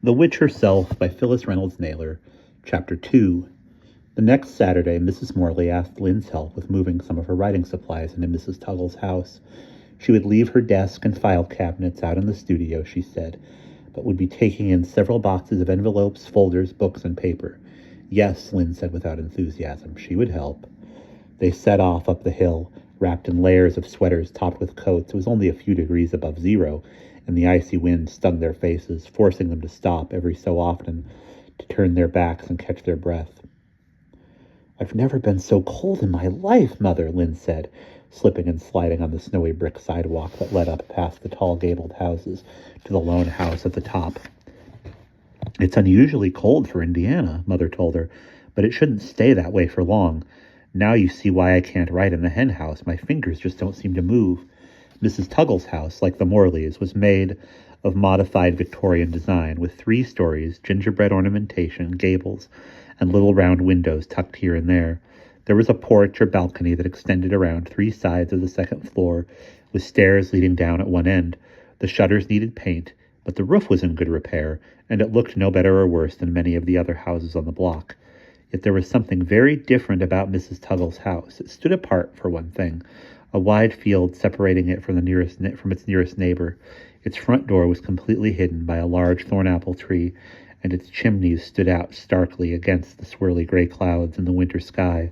The Witch Herself by Phyllis Reynolds Naylor, Chapter 2. The next Saturday, Mrs. Morley asked Lynn's help with moving some of her writing supplies into Mrs. Tuggle's house. She would leave her desk and file cabinets out in the studio, she said, but would be taking in several boxes of envelopes, folders, books, and paper. Yes, Lynn said without enthusiasm, she would help. They set off up the hill, wrapped in layers of sweaters topped with coats. It was only a few degrees above zero, and the icy wind stung their faces, forcing them to stop every so often to turn their backs and catch their breath. "I've never been so cold in my life, Mother," Lynn said, slipping and sliding on the snowy brick sidewalk that led up past the tall gabled houses to the lone house at the top. "It's unusually cold for Indiana," Mother told her, "but it shouldn't stay that way for long. Now you see why I can't write in the hen house. My fingers just don't seem to move." Mrs. Tuggle's house, like the Morleys, was made of modified Victorian design, with 3 stories, gingerbread ornamentation, gables, and little round windows tucked here and there. There was a porch or balcony that extended around 3 sides of the second floor, with stairs leading down at one end. The shutters needed paint, but the roof was in good repair, and it looked no better or worse than many of the other houses on the block. Yet there was something very different about Mrs. Tuggle's house. It stood apart, for one thing, a wide field separating it from its nearest neighbor. Its front door was completely hidden by a large thorn-apple tree, and its chimneys stood out starkly against the swirly gray clouds in the winter sky.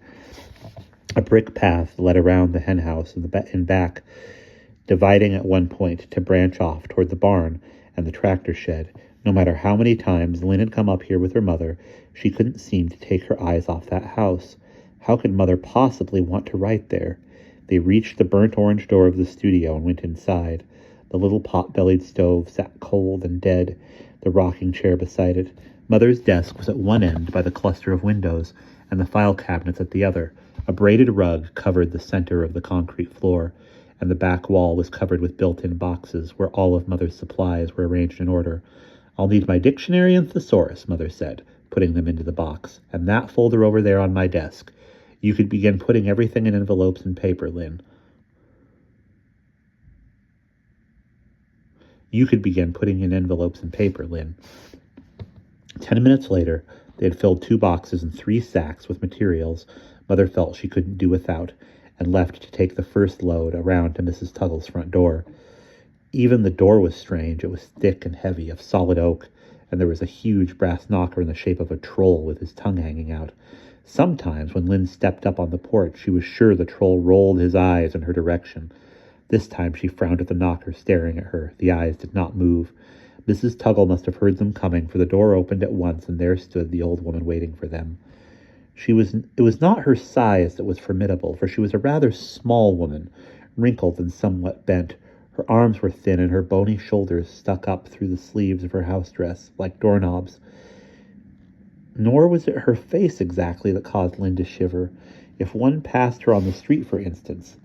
A brick path led around the hen house in back, dividing at one point to branch off toward the barn and the tractor shed. No matter how many times Lynn had come up here with her mother, she couldn't seem to take her eyes off that house. How could Mother possibly want to write there? They reached the burnt orange door of the studio and went inside. The little pot-bellied stove sat cold and dead, the rocking chair beside it. Mother's desk was at one end by the cluster of windows, and the file cabinets at the other. A braided rug covered the center of the concrete floor, and the back wall was covered with built-in boxes where all of Mother's supplies were arranged in order. "I'll need my dictionary and thesaurus," Mother said, putting them into the box, "and that folder over there on my desk. You could begin putting everything in envelopes and paper, Lynn." "You could begin putting in envelopes and paper, Lynn." 10 minutes later, they had filled 2 boxes and 3 sacks with materials Mother felt she couldn't do without, and left to take the first load around to Mrs. Tuggle's front door. Even the door was strange. It was thick and heavy, of solid oak, and there was a huge brass knocker in the shape of a troll with his tongue hanging out. Sometimes, when Lynn stepped up on the porch, she was sure the troll rolled his eyes in her direction. This time she frowned at the knocker, staring at her. The eyes did not move. Mrs. Tuggle must have heard them coming, for the door opened at once, and there stood the old woman waiting for them. It was not her size that was formidable, for she was a rather small woman, wrinkled and somewhat bent. Her arms were thin, and her bony shoulders stuck up through the sleeves of her house dress, like doorknobs. Nor was it her face exactly that caused Lynn to shiver. If one passed her on the street, for instance,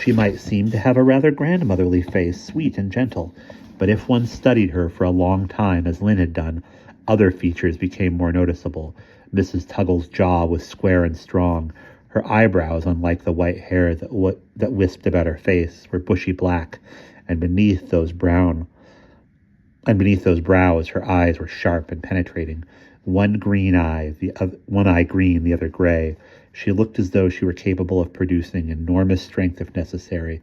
she might seem to have a rather grandmotherly face, sweet and gentle. But if one studied her for a long time, as Lynn had done, other features became more noticeable. Mrs. Tuggle's jaw was square and strong. Her eyebrows, unlike the white hair that wisped about her face, were bushy black, and beneath those brows her eyes were sharp and penetrating. One eye green, the other gray. She looked as though she were capable of producing enormous strength if necessary.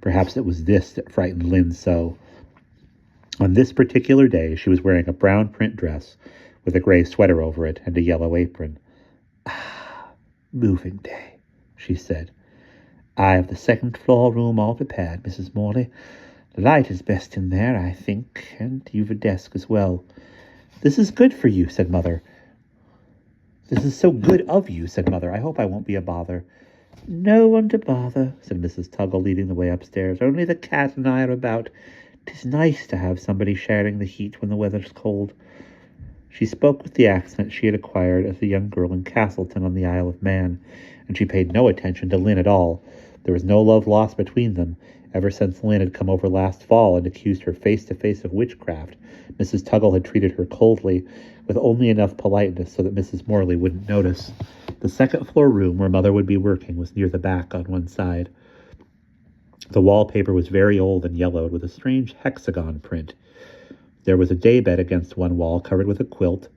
Perhaps it was this that frightened Lynn so. On this particular day, she was wearing a brown print dress with a gray sweater over it and a yellow apron. "Ah, moving day," she said. "I have the second floor room all prepared, Mrs. Morley. The light is best in there, I think, and you've a desk as well." "This is good for you," said Mother. "This is so good of you," said Mother. "I hope I won't be a bother." "No one to bother," said Mrs. Tuggle, leading the way upstairs. "Only the cat and I are about. 'Tis nice to have somebody sharing the heat when the weather's cold." She spoke with the accent she had acquired as a young girl in Castleton on the Isle of Man, and she paid no attention to Lynn at all. There was no love lost between them. Ever since Lynn had come over last fall and accused her face to face of witchcraft, Mrs. Tuggle had treated her coldly, with only enough politeness so that Mrs. Morley wouldn't notice. The second-floor room where Mother would be working was near the back on one side. The wallpaper was very old and yellowed, with a strange hexagon print. There was a daybed against one wall covered with a quilt,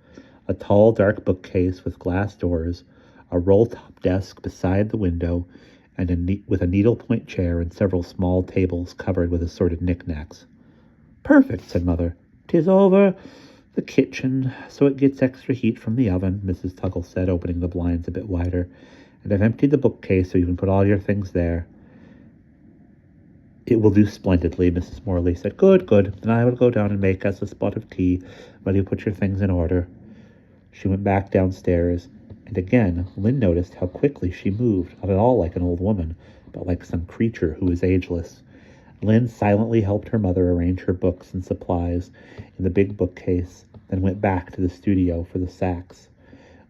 a tall, dark bookcase with glass doors, a roll-top desk beside the window, and with a needlepoint chair and several small tables covered with assorted knickknacks. "Perfect," said Mother. "'Tis over the kitchen, so it gets extra heat from the oven," Mrs. Tuggle said, opening the blinds a bit wider. "And I've emptied the bookcase so you can put all your things there." "It will do splendidly," Mrs. Morley said. "Good, good. Then I will go down and make us a spot of tea while you put your things in order." She went back downstairs, and again Lynn noticed how quickly she moved, not at all like an old woman, but like some creature who was ageless. Lynn silently helped her mother arrange her books and supplies in the big bookcase, then went back to the studio for the sacks.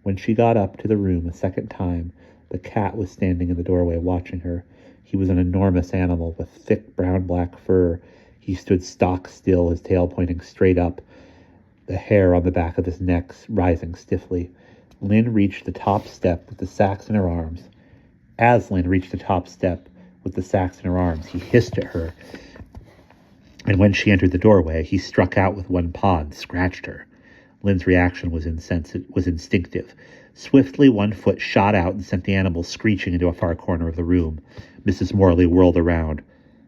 When she got up to the room a second time, the cat was standing in the doorway watching her. He was an enormous animal with thick brown-black fur. He stood stock still, his tail pointing straight up, the hair on the back of his neck rising stiffly. Lynn reached the top step with the sacks in her arms. As Lynn reached the top step with the sacks in her arms, he hissed at her, and when she entered the doorway, he struck out with one paw and scratched her. Lynn's reaction was instinctive. Swiftly, one foot shot out and sent the animal screeching into a far corner of the room. Mrs. Morley whirled around.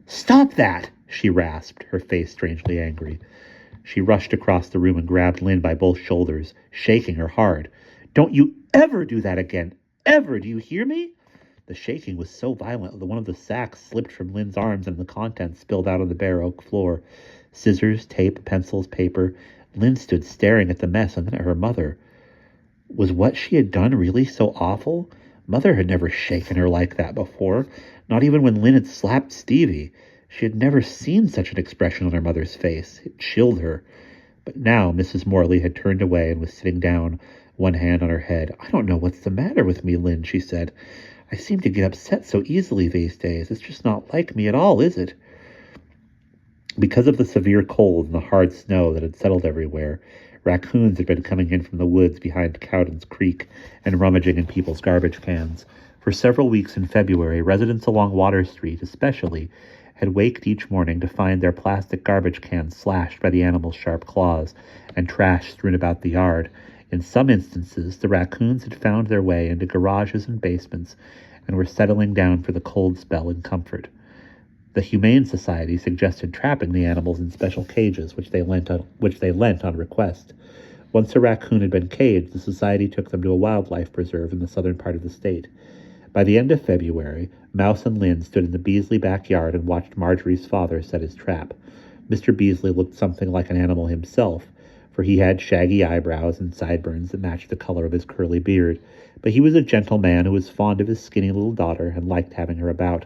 "Stop that!" she rasped, her face strangely angry. She rushed across the room and grabbed Lynn by both shoulders, shaking her hard. "Don't you ever do that again! Ever! Do you hear me?" The shaking was so violent that one of the sacks slipped from Lynn's arms and the contents spilled out on the bare oak floor. Scissors, tape, pencils, paper. Lynn stood staring at the mess and then at her mother. Was what she had done really so awful? Mother had never shaken her like that before, not even when Lynn had slapped Stevie. She had never seen such an expression on her mother's face. It chilled her. But now Mrs. Morley had turned away and was sitting down, one hand on her head. "I don't know what's the matter with me, Lynn," she said. "I seem to get upset so easily these days. It's just not like me at all, is it?" Because of the severe cold and the hard snow that had settled everywhere, raccoons had been coming in from the woods behind Cowden's Creek and rummaging in people's garbage cans. For several weeks in February, residents along Water Street especially had waked each morning to find their plastic garbage cans slashed by the animal's sharp claws and trash strewn about the yard. In some instances, the raccoons had found their way into garages and basements and were settling down for the cold spell in comfort. The Humane Society suggested trapping the animals in special cages, which they lent on request. Once a raccoon had been caged, the society took them to a wildlife preserve in the southern part of the state. By the end of February, Mouse and Lynn stood in the Beasley backyard and watched Marjorie's father set his trap. Mr. Beasley looked something like an animal himself, for he had shaggy eyebrows and sideburns that matched the color of his curly beard, but he was a gentle man who was fond of his skinny little daughter and liked having her about.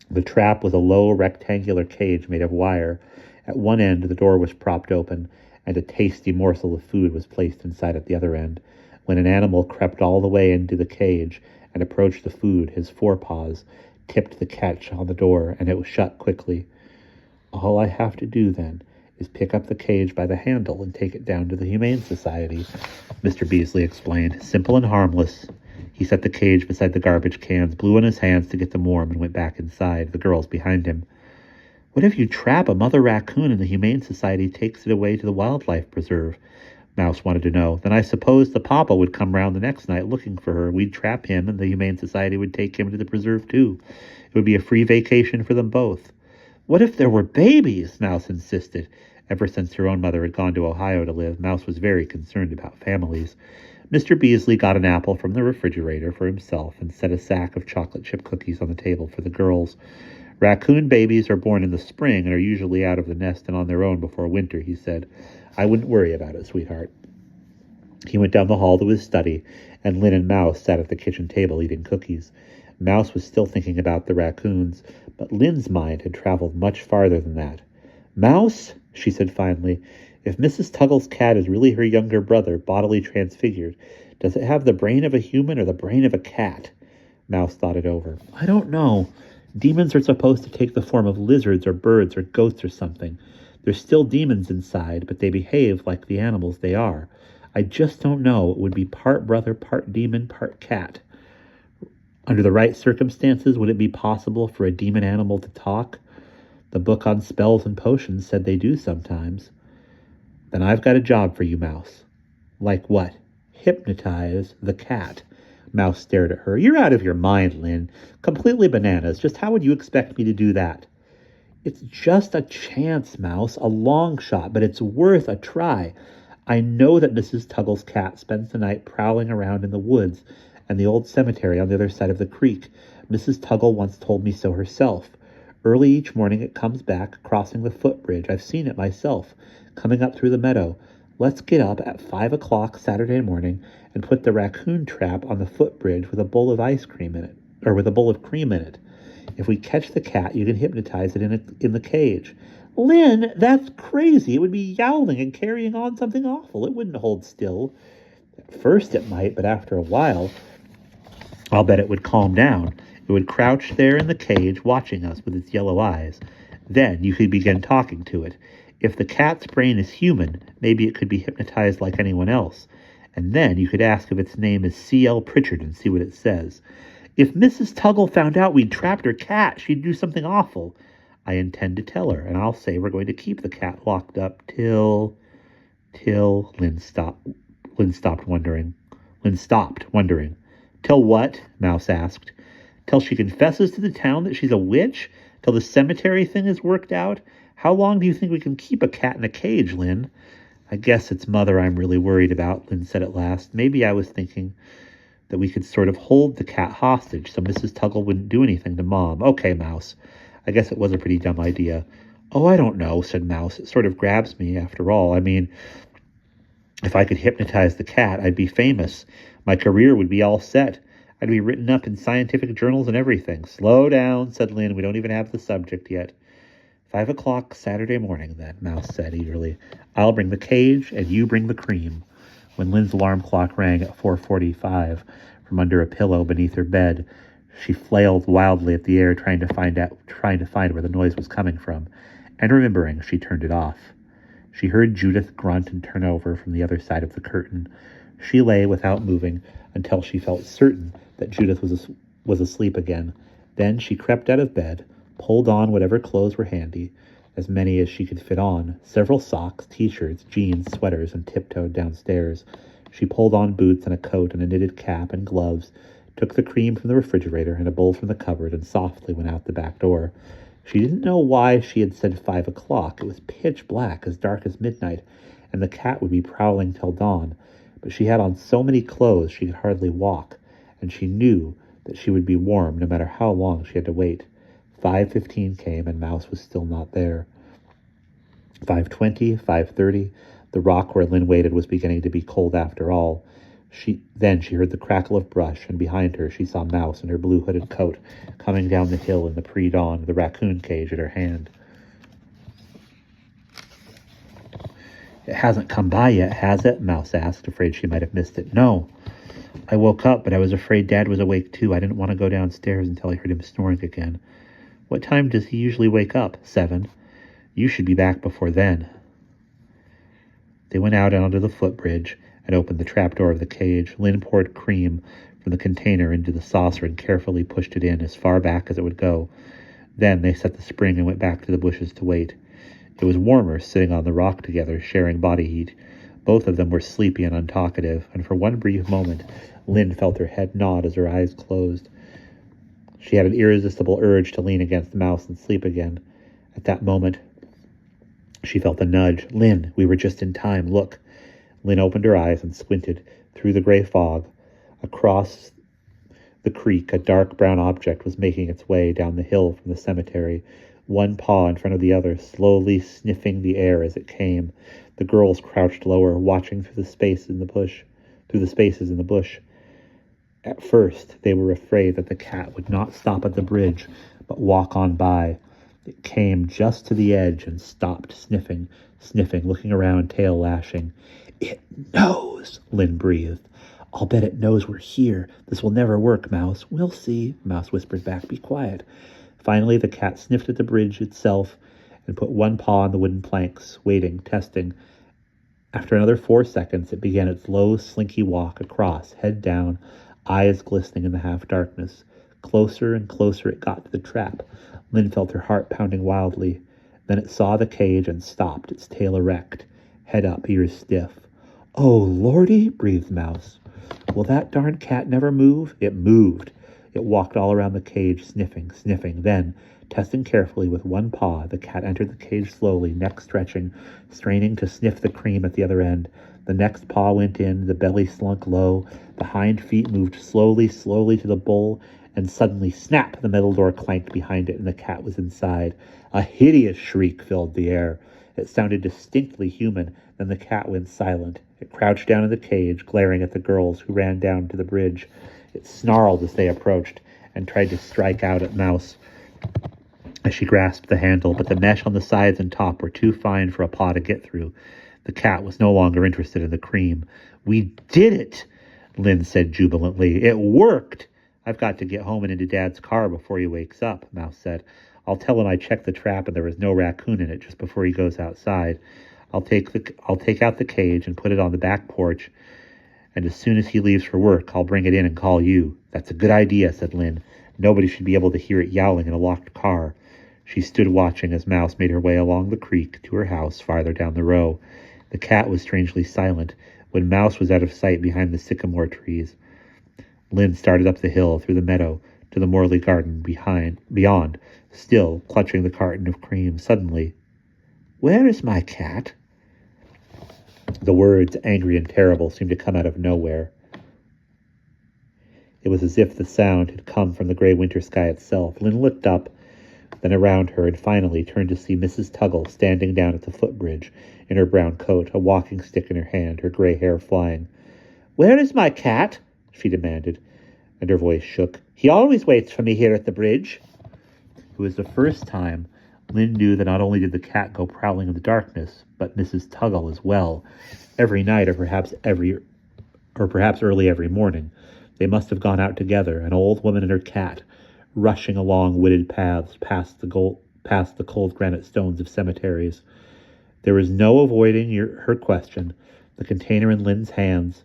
The trap was a low rectangular cage made of wire. At one end, the door was propped open, and a tasty morsel of food was placed inside at the other end. When an animal crept all the way into the cage and approached the food, his forepaws tipped the catch on the door, and it was shut quickly. "All I have to do, then, is pick up the cage by the handle and take it down to the Humane Society," Mr. Beasley explained. "Simple and harmless." He set the cage beside the garbage cans, blew on his hands to get them warm, and went back inside, the girls behind him. "What if you trap a mother raccoon and the Humane Society takes it away to the wildlife preserve?" Mouse wanted to know. "Then I suppose the papa would come round the next night looking for her. We'd trap him, and the Humane Society would take him to the preserve, too. It would be a free vacation for them both." "What if there were babies?" Mouse insisted. Ever since her own mother had gone to Ohio to live, Mouse was very concerned about families. Mr. Beasley got an apple from the refrigerator for himself and set a sack of chocolate chip cookies on the table for the girls. "Raccoon babies are born in the spring and are usually out of the nest and on their own before winter," he said. "I wouldn't worry about it, sweetheart." He went down the hall to his study, and Lynn and Mouse sat at the kitchen table eating cookies. Mouse was still thinking about the raccoons, but Lynn's mind had traveled much farther than that. "Mouse," she said finally, "if Mrs. Tuggle's cat is really her younger brother, bodily transfigured, does it have the brain of a human or the brain of a cat?" Mouse thought it over. "I don't know. Demons are supposed to take the form of lizards or birds or ghosts or something. They're still demons inside, but they behave like the animals they are. I just don't know. It would be part brother, part demon, part cat. Under the right circumstances, would it be possible for a demon animal to talk? The book on spells and potions said they do sometimes." Then I've got a job for you, Mouse. Like what? Hypnotize the cat. Mouse stared at her. You're out of your mind, Lynn. Completely bananas. Just how would you expect me to do that? It's just a chance, Mouse, a long shot, but it's worth a try. I know that Mrs. Tuggle's cat spends the night prowling around in the woods and the old cemetery on the other side of the creek. Mrs. Tuggle once told me so herself. Early each morning it comes back, crossing the footbridge. I've seen it myself, coming up through the meadow. Let's get up at 5 o'clock Saturday morning and put the raccoon trap on the footbridge with a bowl of ice cream in it, or with a bowl of cream in it. If we catch the cat, you can hypnotize it in the cage. Lynn, that's crazy. It would be yowling and carrying on something awful. It wouldn't hold still. At first it might, but after a while, I'll bet it would calm down. It would crouch there in the cage, watching us with its yellow eyes. Then you could begin talking to it. If the cat's brain is human, maybe it could be hypnotized like anyone else. And then you could ask if its name is C.L. Pritchard and see what it says. If Mrs. Tuggle found out we'd trapped her cat, she'd do something awful. I intend to tell her, and I'll say we're going to keep the cat locked up till Lynn stopped wondering. Till what? Mouse asked. Till she confesses to the town that she's a witch? Till the cemetery thing is worked out? How long do you think we can keep a cat in a cage, Lynn? I guess it's Mother I'm really worried about, Lynn said at last. Maybe I was thinking that we could sort of hold the cat hostage so Mrs. Tuggle wouldn't do anything to Mom. Okay, Mouse. I guess it was a pretty dumb idea. Oh, I don't know, said Mouse. It sort of grabs me, after all. I mean, if I could hypnotize the cat, I'd be famous. My career would be all set. I'd be written up in scientific journals and everything. Slow down, said Lynn. We don't even have the subject yet. 5 o'clock Saturday morning, then, Mouse said eagerly. I'll bring the cage, and you bring the cream. When Lynn's alarm clock rang at 4:45 from under a pillow beneath her bed, she flailed wildly at the air, trying to find where the noise was coming from. And remembering, she turned it off. She heard Judith grunt and turn over from the other side of the curtain. She lay without moving until she felt certain that Judith was asleep again. Then she crept out of bed, pulled on whatever clothes were handy, as many as she could fit on, several socks, t-shirts, jeans, sweaters, and tiptoed downstairs. She pulled on boots and a coat and a knitted cap and gloves, took the cream from the refrigerator and a bowl from the cupboard, and softly went out the back door. She didn't know why she had said 5 o'clock. It was pitch black, as dark as midnight, and the cat would be prowling till dawn. But she had on so many clothes she could hardly walk, and she knew that she would be warm no matter how long she had to wait. 5:15 came, and Mouse was still not there. 5:20, 5:30, the rock where Lynn waited was beginning to be cold after all. Then she heard the crackle of brush, and behind her she saw Mouse in her blue hooded coat coming down the hill in the pre-dawn, the raccoon cage at her hand. It hasn't come by yet, has it? Mouse asked, afraid she might have missed it. No. I woke up, but I was afraid Dad was awake too. I didn't want to go downstairs until I heard him snoring again. What time does he usually wake up? 7. You should be back before then. They went out onto the footbridge and opened the trapdoor of the cage. Lynn poured cream from the container into the saucer and carefully pushed it in as far back as it would go. Then they set the spring and went back to the bushes to wait. It was warmer sitting on the rock together, sharing body heat. Both of them were sleepy and untalkative, and for one brief moment Lynn felt her head nod as her eyes closed. She had an irresistible urge to lean against the Mouse and sleep again. At that moment, she felt a nudge. Lynn, we were just in time. Look. Lynn opened her eyes and squinted through the gray fog. Across the creek, a dark brown object was making its way down the hill from the cemetery, one paw in front of the other, slowly sniffing the air as it came. The girls crouched lower, watching through the spaces in the bush. At first, they were afraid that the cat would not stop at the bridge, but walk on by. It came just to the edge and stopped, sniffing, looking around, tail lashing. It knows, Lynn breathed. I'll bet it knows we're here. This will never work, Mouse. We'll see, Mouse whispered back. Be quiet. Finally, the cat sniffed at the bridge itself and put one paw on the wooden planks, waiting, testing. After another 4 seconds, it began its low, slinky walk across, head down, eyes glistening in the half-darkness. Closer and closer it got to the trap. Lynn felt her heart pounding wildly. Then it saw the cage and stopped, its tail erect. head up, ears stiff. "Oh, Lordy," breathed Mouse. "Will that darn cat never move?" It moved. It walked all around the cage, sniffing, sniffing. Then, testing carefully with one paw, the cat entered the cage slowly, neck stretching, straining to sniff the cream at the other end. The next paw went in, the belly slunk low, the hind feet moved slowly, slowly to the bowl, and suddenly, snap, the metal door clanked behind it, and the cat was inside. A hideous shriek filled the air. It sounded distinctly human. Then the cat went silent. It crouched down in the cage, glaring at the girls who ran down to the bridge. It snarled as they approached, and tried to strike out at Mouse as she grasped the handle, but the mesh on the sides and top were too fine for a paw to get through. The cat was no longer interested in the cream. "We did it," Lynn said jubilantly. "It worked." "I've got to get home and into Dad's car before he wakes up," Mouse said. "I'll tell him I checked the trap and there was no raccoon in it just before he goes outside. I'll take out the cage and put it on the back porch, and as soon as he leaves for work, I'll bring it in and call you." "That's a good idea," said Lynn. "Nobody should be able to hear it yowling in a locked car." She stood watching as Mouse made her way along the creek to her house farther down the row. The cat was strangely silent. When Mouse was out of sight behind the sycamore trees, Lynn started up the hill through the meadow to the Morley garden beyond, still clutching the carton of cream. Suddenly, "Where is my cat?" The words, angry and terrible, seemed to come out of nowhere. It was as if the sound had come from the gray winter sky itself. Lynn looked up, then around her, and finally turned to see Mrs. Tuggle standing down at the footbridge in her brown coat, a walking stick in her hand, her gray hair flying. "Where is my cat?" she demanded, and her voice shook. "He always waits for me here at the bridge." It was the first time Lynn knew that not only did the cat go prowling in the darkness, but Mrs. Tuggle as well. Every night, or perhaps early every morning, they must have gone out together, an old woman and her cat, rushing along wooded paths past the cold granite stones of cemeteries. There was no avoiding her question. The container in Lynn's hands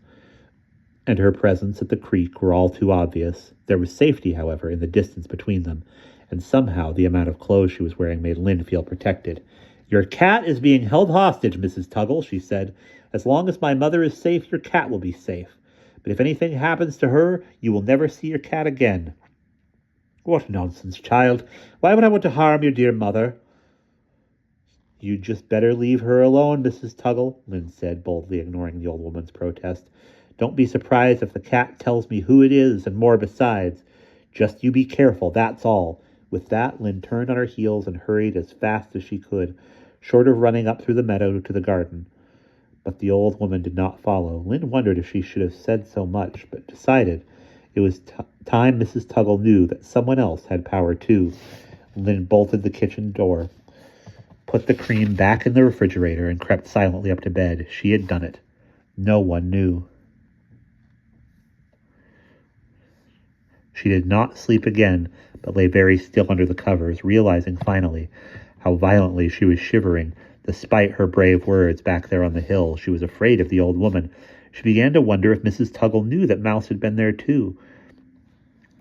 and her presence at the creek were all too obvious. There was safety, however, in the distance between them, and somehow the amount of clothes she was wearing made Lynn feel protected. "Your cat is being held hostage, Mrs. Tuggle," she said. "As long as my mother is safe, your cat will be safe. But if anything happens to her, you will never see your cat again." "What nonsense, child. Why would I want to harm your dear mother?" "You'd just better leave her alone, Mrs. Tuggle," Lynn said, boldly ignoring the old woman's protest. "Don't be surprised if the cat tells me who it is, and more besides. Just you be careful, that's all." With that, Lynn turned on her heels and hurried as fast as she could, short of running up through the meadow to the garden. But the old woman did not follow. Lynn wondered if she should have said so much, but decided it was time Mrs. Tuggle knew that someone else had power too. Lynn bolted the kitchen door, put the cream back in the refrigerator, and crept silently up to bed. She had done it. No one knew. She did not sleep again, but lay very still under the covers, realizing finally how violently she was shivering, despite her brave words back there on the hill. She was afraid of the old woman. She began to wonder if Mrs. Tuggle knew that Mouse had been there too.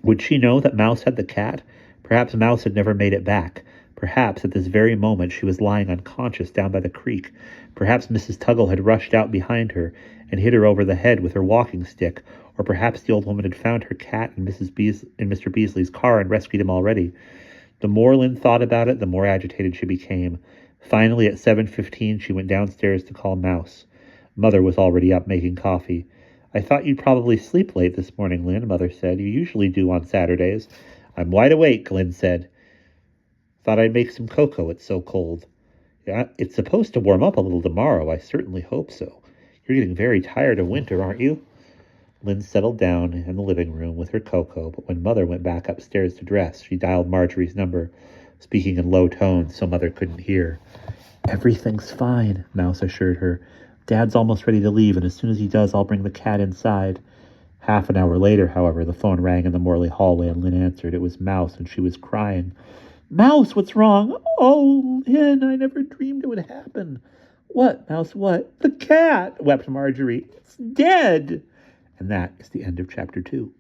Would she know that Mouse had the cat? Perhaps Mouse had never made it back. Perhaps at this very moment she was lying unconscious down by the creek. Perhaps Mrs. Tuggle had rushed out behind her and hit her over the head with her walking stick, or perhaps the old woman had found her cat in Mr. Beasley's car and rescued him already. The more Lynn thought about it, the more agitated she became. Finally, at 7:15, she went downstairs to call Mouse. Mother was already up making coffee. "I thought you'd probably sleep late this morning, Lynn," Mother said. "You usually do on Saturdays." "I'm wide awake," Lynn said. "Thought I'd make some cocoa. It's so cold." "Yeah, it's supposed to warm up a little tomorrow. I certainly hope so. You're getting very tired of winter, aren't you?" Lynn settled down in the living room with her cocoa, but when Mother went back upstairs to dress, she dialed Marjorie's number, speaking in low tones so Mother couldn't hear. "Everything's fine," Mouse assured her. "Dad's almost ready to leave, and as soon as he does, I'll bring the cat inside." Half an hour later, however, the phone rang in the Morley hallway, and Lynn answered. It was Mouse, and she was crying. "Mouse, what's wrong?" "Oh, Lynn, I never dreamed it would happen." "What, Mouse, what?" "The cat," wept Marjorie. "It's dead." And that is the end of chapter 2.